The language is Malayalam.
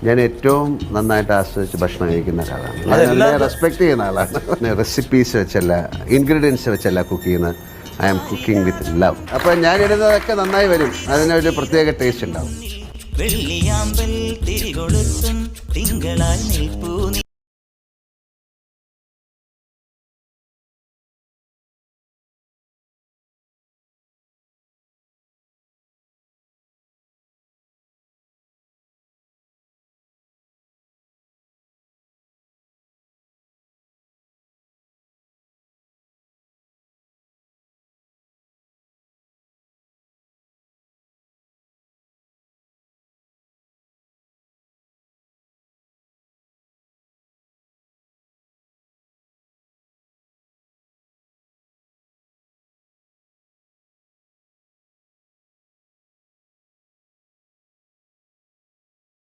ഞാൻ ഏറ്റവും നന്നായിട്ട് ആസ്വദിച്ച് ഭക്ഷണം കഴിക്കുന്ന ഒരാളാണ്. ഞാൻ റെസ്പെക്ട് ചെയ്യുന്ന ആളാണ്. റെസിപ്പീസ് വെച്ചല്ല, ഇൻഗ്രീഡിയൻസ് വെച്ചല്ല കുക്ക് ചെയ്യുന്നത്. I am cooking with love. അപ്പോൾ ഞാൻ ഇടുന്നതൊക്കെ നന്നായി വരും. അതിനൊരു പ്രത്യേക ടേസ്റ്റ് ഉണ്ടാവും.